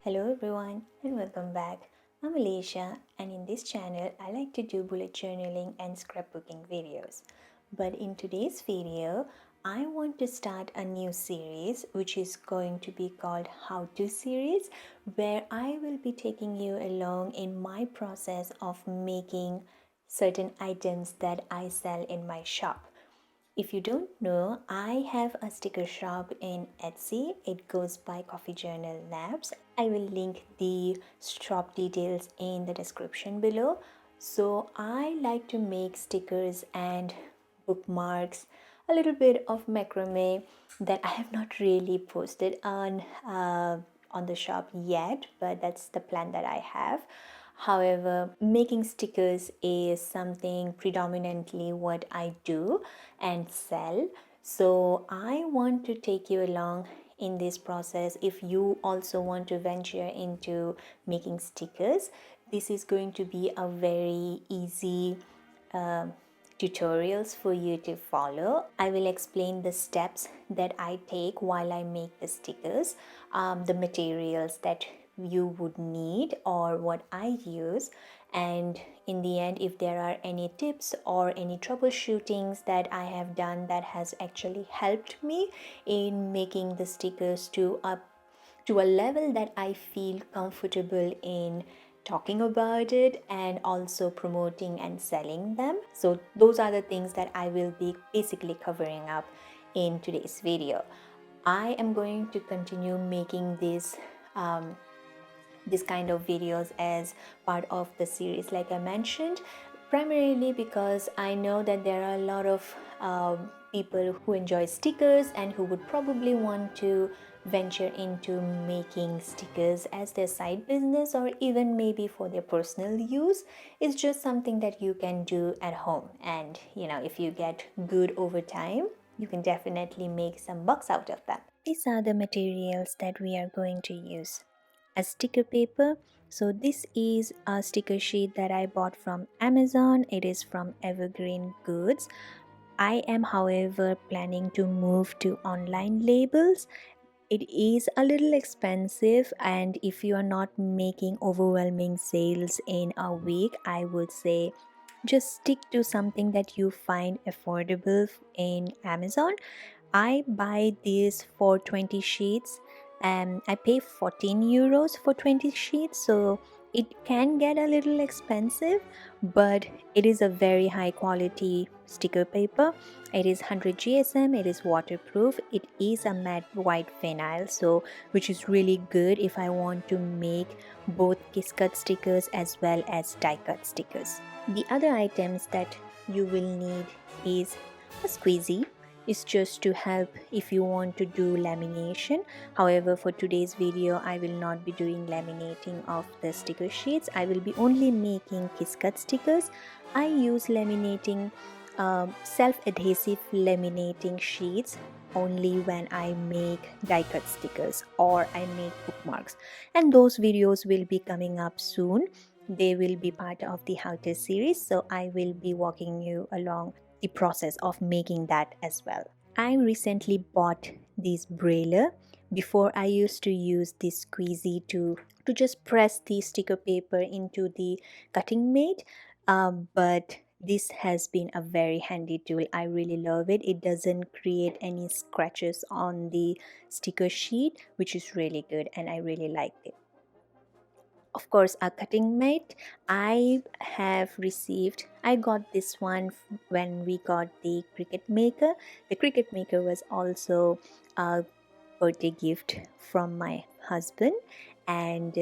Hello everyone and welcome back. I'm Alicia and in this channel I like to do bullet journaling and scrapbooking videos. But in today's video I want to start a new series which is going to be called How To series, where I will be taking you along in my process of making certain items that I sell in my shop. If you don't know, I have a sticker shop in Etsy. It goes by Coffee Journal Labs. I will link the shop details in the description below. So I like to make stickers and bookmarks, a little bit of macrame that I have not really posted on the shop yet, but that's the plan that I have. However, making stickers is something predominantly what I do and sell. So I want to take you along in this process. If you also want to venture into making stickers, this is going to be a very easy tutorials for you to follow. I will explain the steps that I take while I make the stickers, the materials that you would need or what I use, and in the end if there are any tips or any troubleshootings that I have done that has actually helped me in making the stickers to a level that I feel comfortable in talking about it and also promoting and selling them. So those are the things that I will be basically covering up in today's video. I am going to continue making this kind of videos as part of the series, like I mentioned, primarily because I know that there are a lot of people who enjoy stickers and who would probably want to venture into making stickers as their side business or even maybe for their personal use. It's just something that you can do at home, and if you get good over time, you can definitely make some bucks out of that. These are the materials that we are going to use. A sticker paper. So this is a sticker sheet that I bought from Amazon. It is from Evergreen Goods. I am, however, planning to move to online labels. It is a little expensive, and if you are not making overwhelming sales in a week, I would say just stick to something that you find affordable in Amazon. I buy these for 20 sheets and I pay 14 euros for 20 sheets, so it can get a little expensive, but it is a very high quality sticker paper. It is 100 GSM, it is waterproof, it is a matte white vinyl, so which is really good if I want to make both kiss cut stickers as well as die cut stickers. The other items that you will need is a squeezy. Is just to help if you want to do lamination. However, for today's video I will not be doing laminating of the sticker sheets. I will be only making kiss cut stickers. I use laminating self-adhesive laminating sheets only when I make die cut stickers or I make bookmarks, and those videos will be coming up soon. They will be part of the how to series, so I will be walking you along the process of making that as well. I recently bought this brailer. Before I used to use this squeezy to just press the sticker paper into the cutting made, but this has been a very handy tool. I really love it. It doesn't create any scratches on the sticker sheet, which is really good, and I really like it. Of course, a cutting mat I got this one when we got the Cricut maker. The Cricut maker was also a birthday gift from my husband, and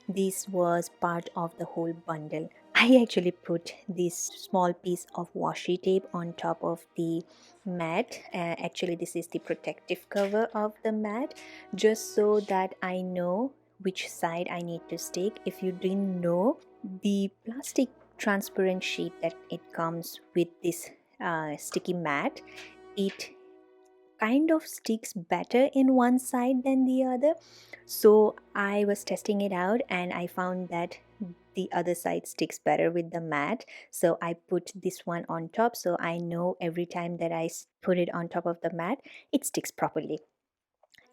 this was part of the whole bundle. I actually put this small piece of washi tape on top of the mat. Actually, this is the protective cover of the mat, just so that I know which side I need to stick. If you didn't know, the plastic transparent sheet that it comes with this sticky mat, it kind of sticks better in one side than the other. So I was testing it out and I found that the other side sticks better with the mat. So I put this one on top, so I know every time that I put it on top of the mat, it sticks properly.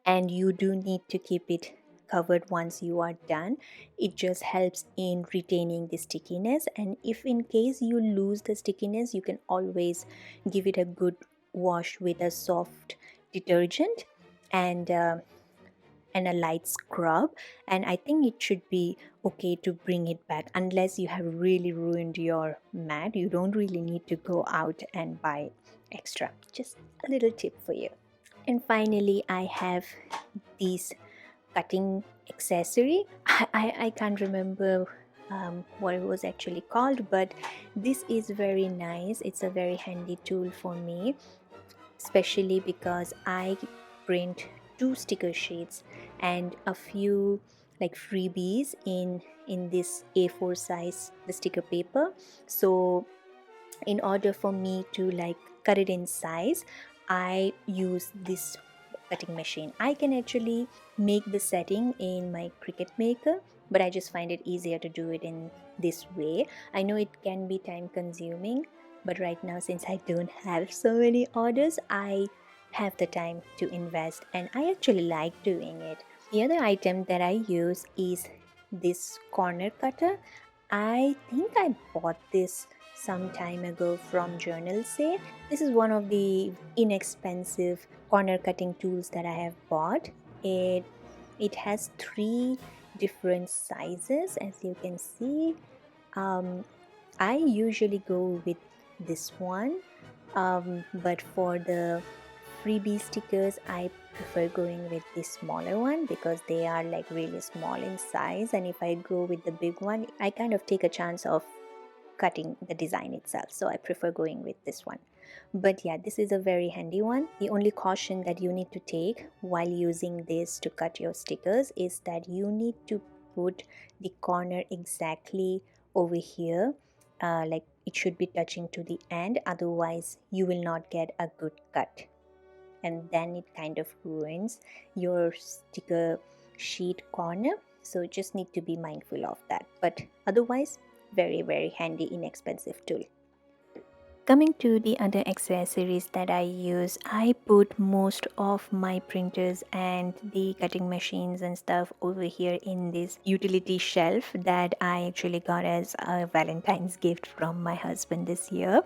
And you do need to keep it covered once you are done. It just helps in retaining the stickiness, and if in case you lose the stickiness, you can always give it a good wash with a soft detergent and and a light scrub, and I think it should be okay to bring it back. Unless you have really ruined your mat, you don't really need to go out and buy extra. Just a little tip for you. And finally, I have these cutting accessory. I can't remember what it was actually called, but this is very nice. It's a very handy tool for me, especially because I print 2 sticker sheets and a few like freebies in this A4 size the sticker paper. So in order for me to like cut it in size, I use this cutting machine. I can actually make the setting in my Cricut maker, but I just find it easier to do it in this way. I know it can be time consuming, but right now, since I don't have so many orders, I have the time to invest, and I actually like doing it. The other item that I use is this corner cutter. I think I bought this some time ago from Journal Say. This is one of the inexpensive corner cutting tools that I have bought. It has 3 different sizes, as you can see. I usually go with this one, but for the freebie stickers, I prefer going with the smaller one because they are like really small in size, and if I go with the big one, I kind of take a chance of cutting the design itself, so I prefer going with this one. But yeah, this is a very handy one. The only caution that you need to take while using this to cut your stickers is that you need to put the corner exactly over here, like it should be touching to the end, otherwise you will not get a good cut, and then it kind of ruins your sticker sheet corner. So just need to be mindful of that, but otherwise very handy, inexpensive tool. Coming to the other accessories that I use, I put most of my printers and the cutting machines and stuff over here in this utility shelf that I actually got as a Valentine's gift from my husband this year.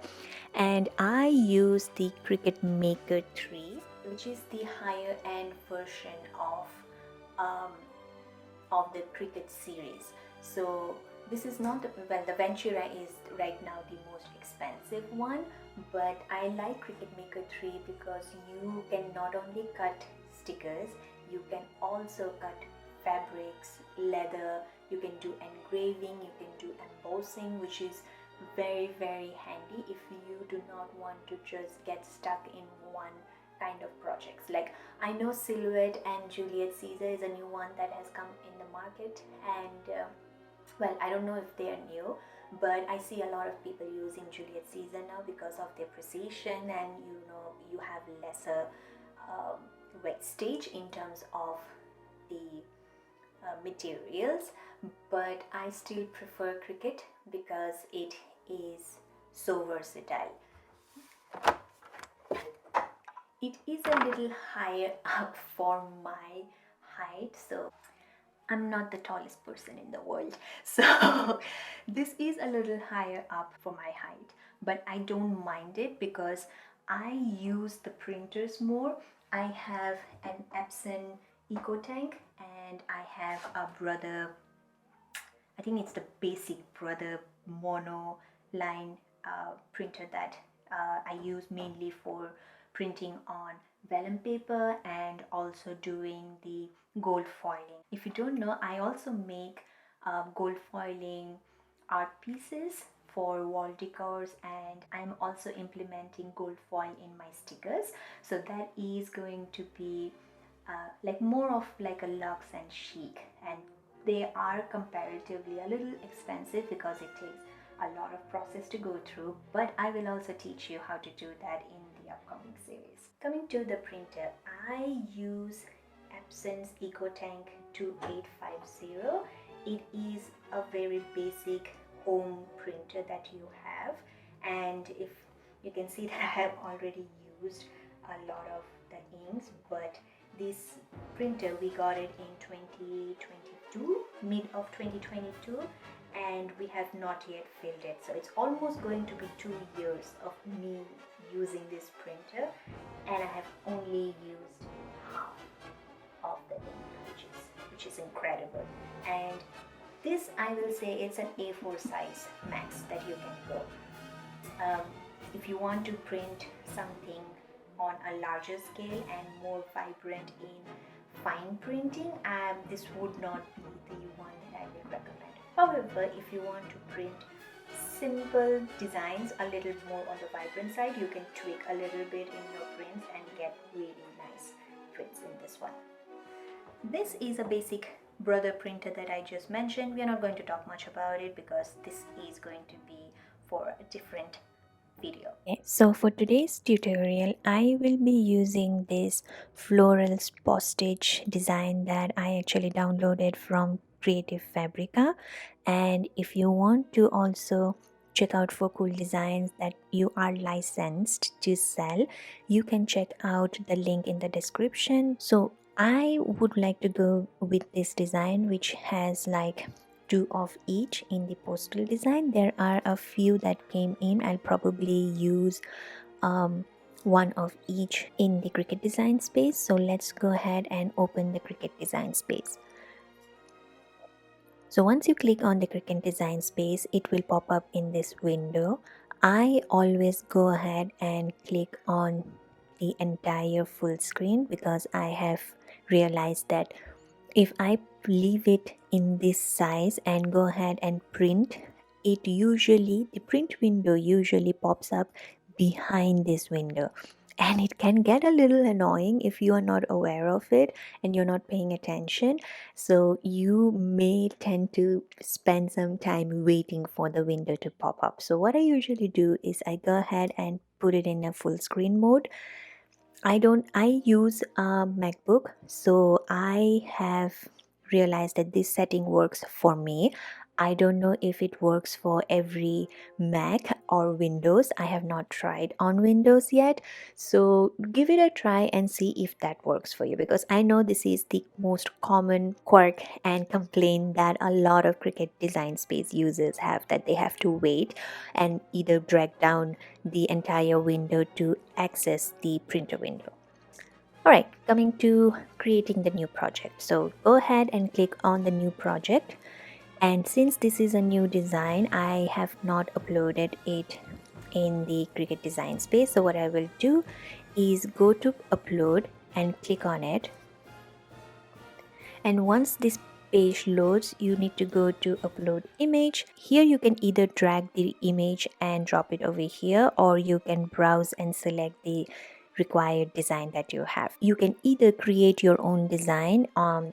And I use the Cricut Maker 3, which is the higher end version um, of the Cricut series. So this is not, well, the Ventura is right now the most expensive one, but I like Cricut Maker 3 because you can not only cut stickers, you can also cut fabrics, leather, you can do engraving, you can do embossing, which is very handy if you do not want to just get stuck in one kind of projects. Like, I know Silhouette and Juliet Caesar is a new one that has come in the market, and well, I don't know if they are new, but I see a lot of people using Juliet Caesar now because of their precision, and you have lesser wastage in terms of the materials. But I still prefer Cricut because it is so versatile. It is a little higher up for my height, so I'm not the tallest person in the world, so this is a little higher up for my height, but I don't mind it because I use the printers more. I have an Epson EcoTank, and I have a Brother, I think it's the basic Brother mono line printer that I use mainly for printing on vellum paper and also doing the gold foiling. If you don't know, I also make gold foiling art pieces for wall decors, and I'm also implementing gold foil in my stickers. So that is going to be like more of like a luxe and chic, and they are comparatively a little expensive because it takes a lot of process to go through, but I will also teach you how to do that in the upcoming series. Coming to the printer, I use Epson's EcoTank 2850. It is a very basic home printer that you have, and if you can see that I have already used a lot of the inks, but This printer, we got it in 2022, mid of 2022, and we have not yet filled it. So it's almost going to be 2 years of me using this printer, and I have only used half of the ink, which is incredible. And this, I will say, it's an A4 size max that you can go. If you want to print something on a larger scale and more vibrant in fine printing, this would not be the one that I will recommend. However, if you want to print simple designs a little more on the vibrant side, you can tweak a little bit in your prints and get really nice prints in this one. This is a basic brother printer that I just mentioned. We are not going to talk much about it because this is going to be for a different video. Okay, so for today's tutorial, I will be using this floral postage design that I actually downloaded from Creative Fabrica. And if you want to also check out for cool designs that you are licensed to sell, you can check out the link in the description. So I would like to go with this design, which has like 2 of each in the postal design. There are a few that came in. I'll probably use 1 of each in the Cricut Design Space. So let's go ahead and open the Cricut Design Space. So once you click on the Cricut Design Space, it will pop up in this window. I always go ahead and click on the entire full screen because I have realized that if I leave it in this size and go ahead and print, the print window usually pops up behind this window, and it can get a little annoying if you are not aware of it and you're not paying attention. So you may tend to spend some time waiting for the window to pop up. So what I usually do is I go ahead and put it in a full screen mode. I use a MacBook, so I have realized that this setting works for me. I don't know if it works for every Mac or Windows. I have not tried on Windows yet. So give it a try and see if that works for you, because I know this is the most common quirk and complaint that a lot of Cricut Design Space users have, that they have to wait and either drag down the entire window to access the printer window. Alright, coming to creating the new project. So go ahead and click on the new project. And since this is a new design, I have not uploaded it in the Cricut Design Space. So what I will do is go to upload and click on it. And once this page loads, you need to go to upload image. Here you can either drag the image and drop it over here, or you can browse and select the required design that you have. You can either create your own design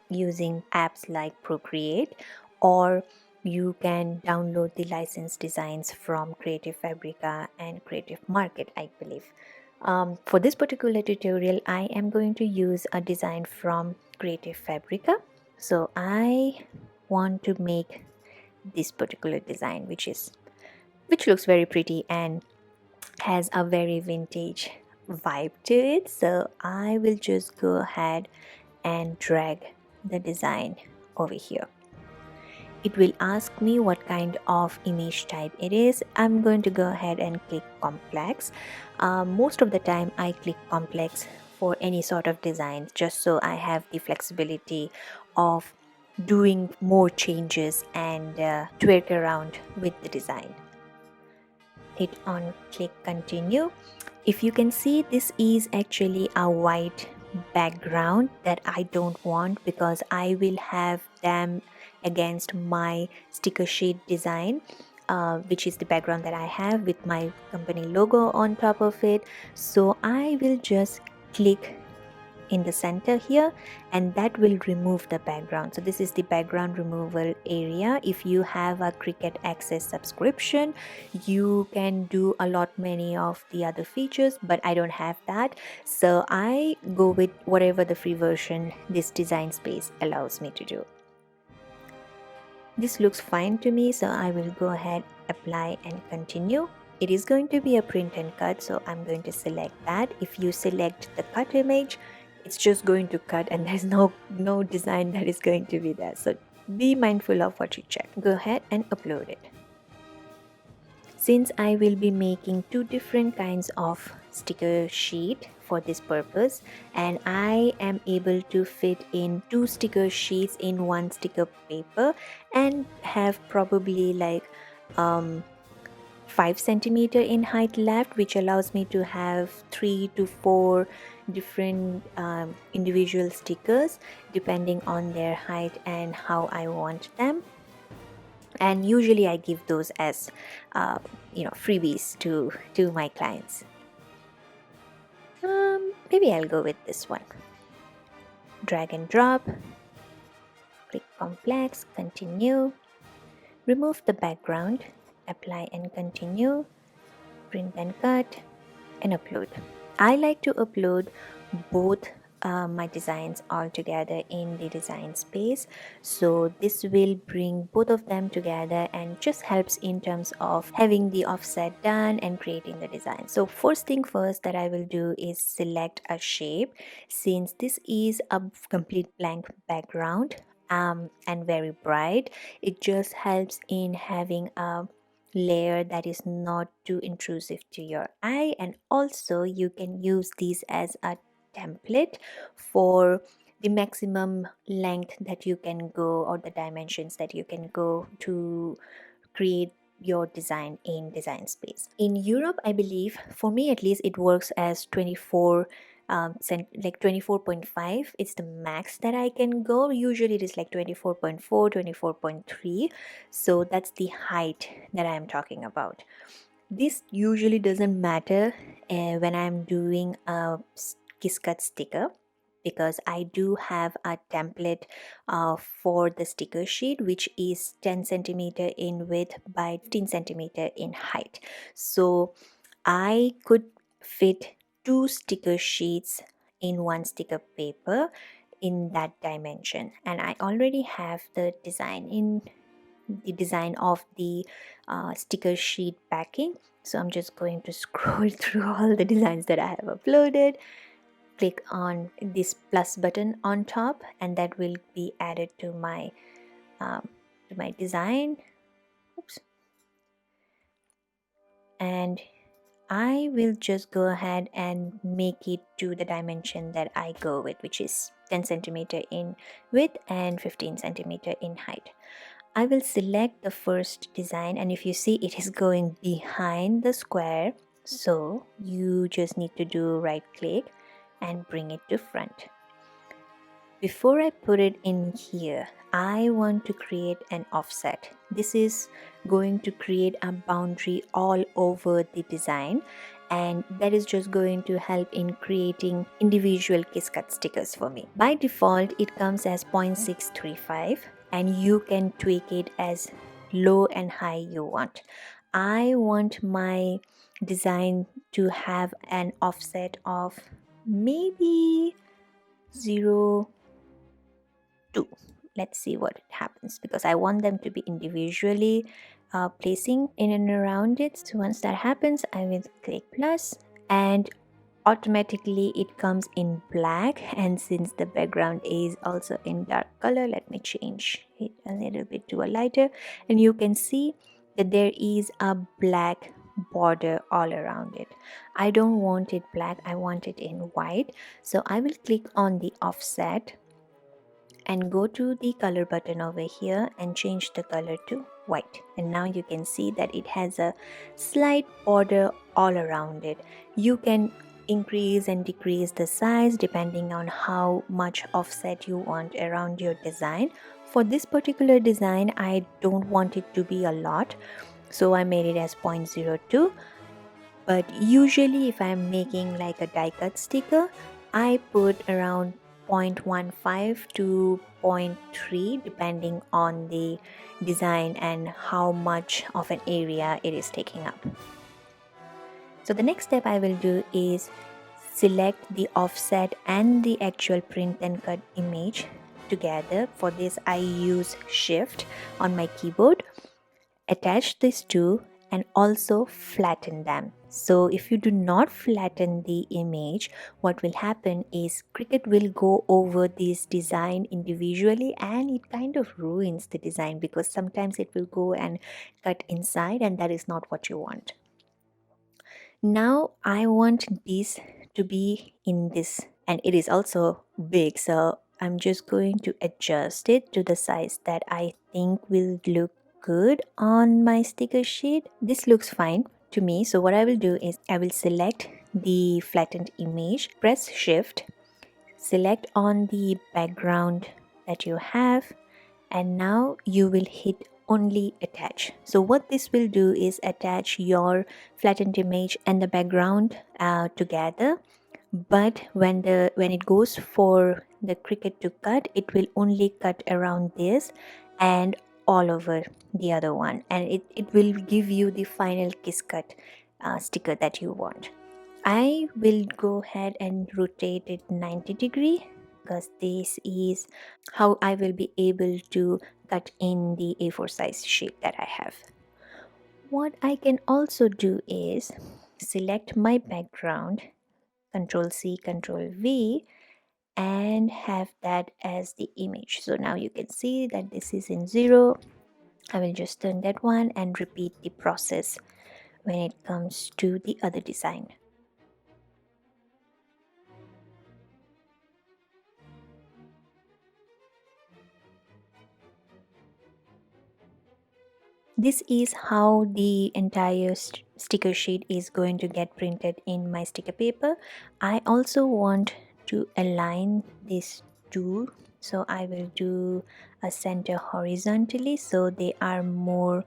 using apps like Procreate, or you can download the licensed designs from Creative Fabrica and Creative Market, I believe. For this particular tutorial, I am going to use a design from Creative Fabrica. So I want to make this particular design, which looks very pretty and has a very vintage vibe to it. So I will just go ahead and drag the design over here. It will ask me what kind of image type it is. I'm going to go ahead and click complex. Most of the time I click complex for any sort of design, just so I have the flexibility of doing more changes and twerk around with the design. Hit on click continue. If you can see, this is actually a white background that I don't want, because I will have them against my sticker sheet design, which is the background that I have with my company logo on top of it. So I will just click in the center here, and that will remove the background. So this is the background removal area. If you have a Cricut Access subscription, you can do a lot many of the other features, but I don't have that, so I go with whatever the free version this design space allows me to do. This looks fine to me, so I will go ahead, apply and continue. It is going to be a print and cut, so I'm going to select that. If you select the cut image, it's just going to cut and there's no design that is going to be there. So be mindful of what you check. Go ahead and upload it. Since I will be making two different kinds of sticker sheet for this purpose, and I am able to fit in two sticker sheets in one sticker paper and have probably like 5 centimeter in height left, which allows me to have 3 to 4 different individual stickers depending on their height and how I want them. And usually I give those as freebies to my clients. Maybe I'll go with this one. Drag and drop, click complex, continue, remove the background, apply and continue, print and cut, and upload. I like to upload both my designs all together in the design space, so this will bring both of them together and just helps in terms of having the offset done and creating the design. So first thing first that I will do is select a shape. Since this is a complete blank background and very bright, it just helps in having a layer that is not too intrusive to your eye, and also you can use these as a template for the maximum length that you can go or the dimensions that you can go to create your design in Design Space. In Europe, I believe, for me at least, it works as 24 like 24.5. It's the max that I can go. Usually it is like 24.4, 24.3. So that's the height that I'm talking about. This usually doesn't matter when I'm doing a Cricut sticker, because I do have a template for the sticker sheet, which is 10 centimeter in width by 15 centimeter in height. So I could fit two sticker sheets in one sticker paper in that dimension, and I already have the design of the sticker sheet backing. So I'm just going to scroll through all the designs that I have uploaded, click on this plus button on top, and that will be added to my design. Oops. And I will just go ahead and make it to the dimension that I go with, which is 10 centimeter in width and 15 centimeter in height. I will select the first design, and if you see, it is going behind the square, so you just need to do right click and bring it to front. Before I put it in here, I want to create an offset. This is going to create a boundary all over the design, and that is just going to help in creating individual Cricut stickers for me. By default, it comes as 0.635, and you can tweak it as low and high you want. I want my design to have an offset of maybe 0.2. Let's see what happens, because I want them to be individually placing in and around it. So once that happens, I will click plus, and automatically it comes in black. And since the background is also in dark color, let me change it a little bit to a lighter, and you can see that there is a black border all around it. I don't want it black, I want it in white. So I will click on the offset and go to the color button over here and change the color to white, and now you can see that it has a slight border all around it. You can increase and decrease the size depending on how much offset you want around your design. For this particular design, I don't want it to be a lot, so I made it as 0.02. But usually if I'm making like a die cut sticker, I put around 0.15 to 0.3 depending on the design and how much of an area it is taking up. So the next step I will do is select the offset and the actual print and cut image together. For this I use Shift on my keyboard, attach these two, and also flatten them. So if you do not flatten the image, what will happen is Cricut will go over this design individually, and it kind of ruins the design because sometimes it will go and cut inside, and that is not what you want. Now I want this to be in this, and it is also big, so I'm just going to adjust it to the size that I think will look good on my sticker sheet. This looks fine to me, so what I will do is I will select the flattened image, press shift, select on the background that you have, and now you will hit only attach. So what this will do is attach your flattened image and the background together, but when it goes for the Cricut to cut, it will only cut around this and all over the other one, and it will give you the final kiss cut sticker that you want. I will go ahead and rotate it 90-degree because this is how I will be able to cut in the A4 size sheet that I have. What I can also do is select my background, Control C, Control V, and have that as the image. So now you can see that this is in 0. I will just turn that one and repeat the process when it comes to the other design. This is how the entire sticker sheet is going to get printed in my sticker paper. I also want to align these two, so I will do a center horizontally so they are more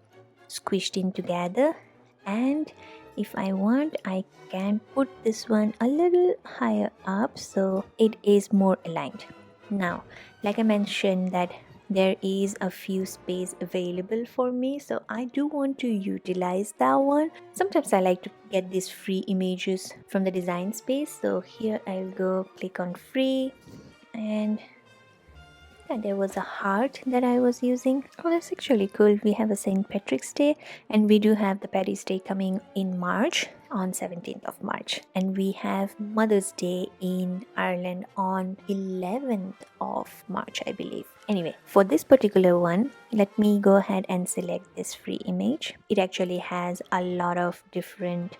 squished in together, and if I want I can put this one a little higher up so it is more aligned. Now, like I mentioned that there is a few space available for me, so I do want to utilize that one. Sometimes I like to get these free images from the design space, so here I'll go click on free, and yeah, there was a heart that I was using. Oh, that's actually cool. We have a St. Patrick's Day, and we do have the Paddy's Day coming in March on 17th of March, and we have Mother's Day in Ireland on 11th of March, I believe. Anyway, for this particular one, let me go ahead and select this free image. It actually has a lot of different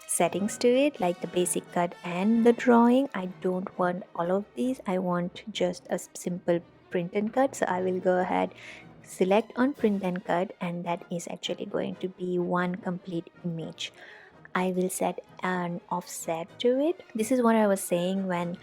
settings to it, like the basic cut and the drawing. I don't want all of these. I want just a simple print and cut, so I will go ahead, select on print and cut, and that is actually going to be one complete image. I will set an offset to it. This is what I was saying when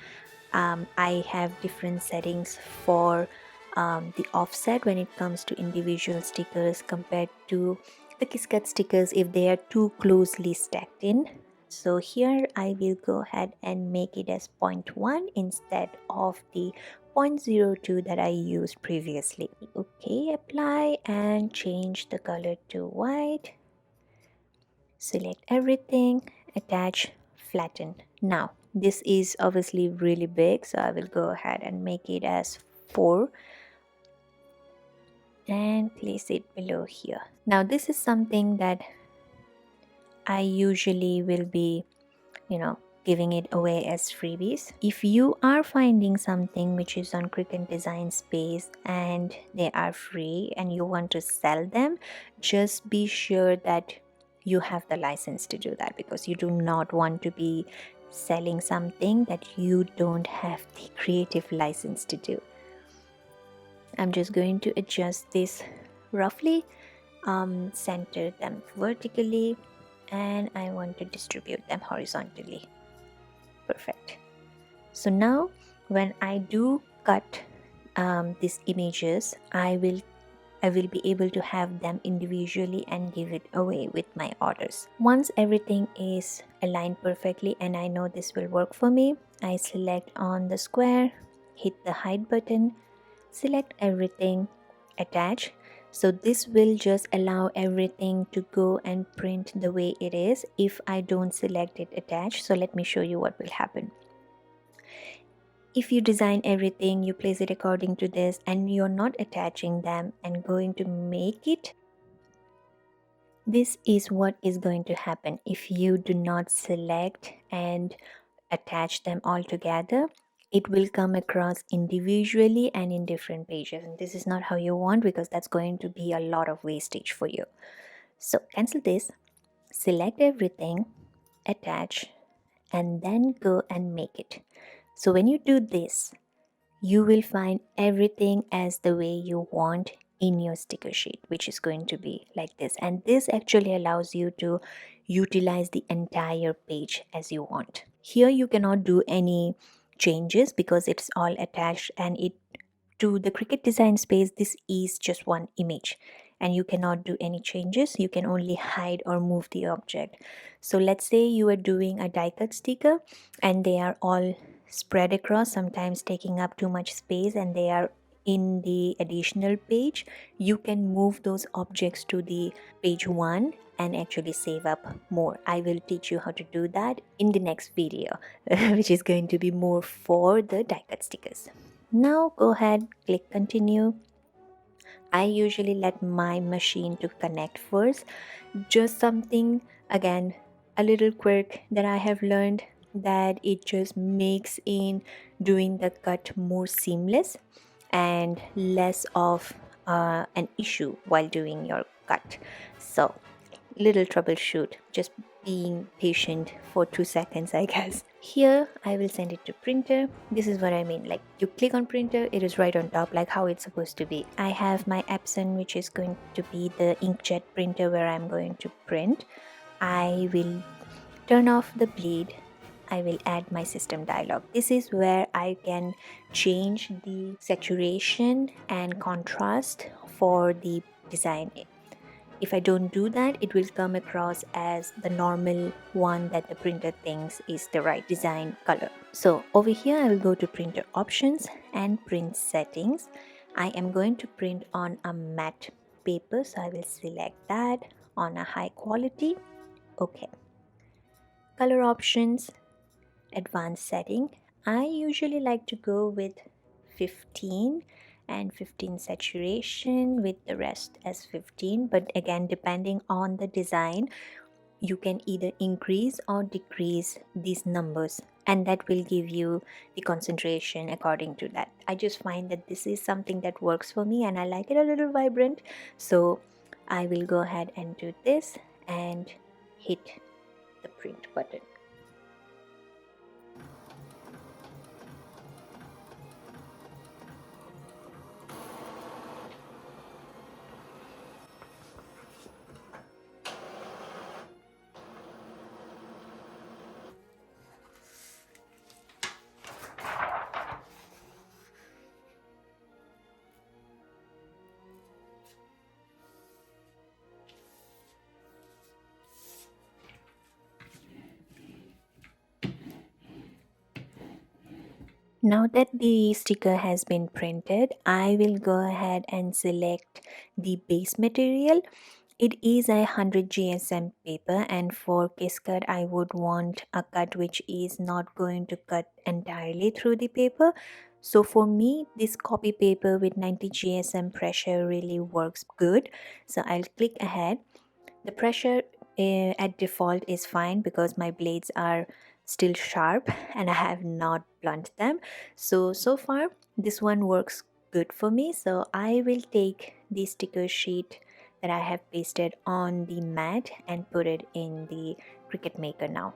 I have different settings for the offset when it comes to individual stickers compared to the Kiskat stickers if they are too closely stacked in. So here I will go ahead and make it as 0.1 instead of the 0.02 that I used previously. Okay, apply and change the color to white. Select everything, attach, flatten. Now this is obviously really big, so I will go ahead and make it as 4 and place it below here. Now this is something that I usually will be, giving it away as freebies. If you are finding something which is on Cricut Design Space and they are free and you want to sell them, just be sure that you have the license to do that, because you do not want to be selling something that you don't have the creative license to do. I'm just going to adjust this roughly, center them vertically, and I want to distribute them horizontally. Perfect. So now when I do cut these images, I will be able to have them individually and give it away with my orders. Once everything is aligned perfectly and I know this will work for me, I select on the square, hit the hide button, select everything, attach. So this will just allow everything to go and print the way it is if I don't select it attach. So let me show you what will happen. If you design everything, you place it according to this, and you're not attaching them and going to make it This is what is going to happen if you do not select and attach them all together. It will come across individually and in different pages, and this is not how you want, because that's going to be a lot of wastage for you. So cancel this, select everything, attach, and then go and make it. So when you do this, you will find everything as the way you want in your sticker sheet, which is going to be like this. And this actually allows you to utilize the entire page as you want. Here you cannot do any changes because it's all attached, and it to the Cricut Design Space, this is just one image and you cannot do any changes. You can only hide or move the object. So let's say you are doing a die cut sticker and they are all spread across, sometimes taking up too much space, and they are in the additional page. You can move those objects to the page 1 and actually save up more. I will teach you how to do that in the next video, which is going to be more for the die cut stickers. Now go ahead, click continue. I usually let my machine to connect first. Just something, again, a little quirk that I have learned, that it just makes in doing the cut more seamless and less of an issue while doing your cut. So little troubleshoot, just being patient for 2 seconds, I guess. Here I will send it to printer. This is what I mean, like you click on printer, it is right on top, like how it's supposed to be. I have my Epson, which is going to be the inkjet printer where I'm going to print. I will turn off the bleed. I will add my system dialog. This is where I can change the saturation and contrast for the design. If I don't do that, it will come across as the normal one that the printer thinks is the right design color. So over here, I will go to printer options and print settings. I am going to print on a matte paper, so I will select that on a high quality. Okay. Color options, advanced setting. I usually like to go with 15 and 15 saturation, with the rest as 15, but again, depending on the design, you can either increase or decrease these numbers, and that will give you the concentration according to that. I just find that this is something that works for me and I like it a little vibrant, so I will go ahead and do this and hit the print button. Now that the sticker has been printed, I will go ahead and select the base material. It is a 100 GSM paper, and for case cut I would want a cut which is not going to cut entirely through the paper. So for me, this copy paper with 90 GSM pressure really works good. So I'll click ahead. The pressure at default is fine because my blades are still sharp and I have not blunted them. So far this one works good for me. So I will take the sticker sheet that I have pasted on the mat and put it in the Cricut Maker now.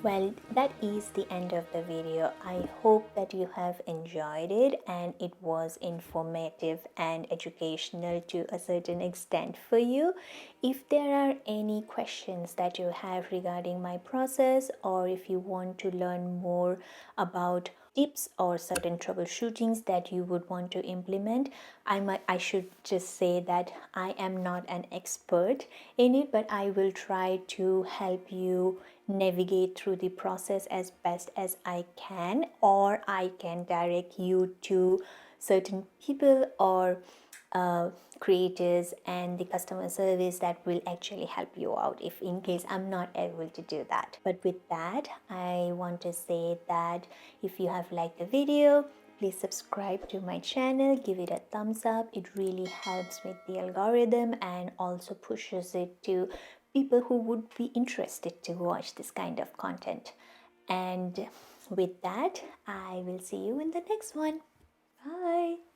Well, that is the end of the video. I hope that you have enjoyed it and it was informative and educational to a certain extent for you. If there are any questions that you have regarding my process, or if you want to learn more about tips or certain troubleshootings that you would want to implement, I should just say that I am not an expert in it, but I will try to help you navigate through the process as best as I can, or I can direct you to certain people or creators and the customer service that will actually help you out if in case I'm not able to do that. But with that, I want to say that if you have liked the video, please subscribe to my channel, give it a thumbs up. It really helps with the algorithm and also pushes it to people who would be interested to watch this kind of content. And with that, I will see you in the next one. Bye.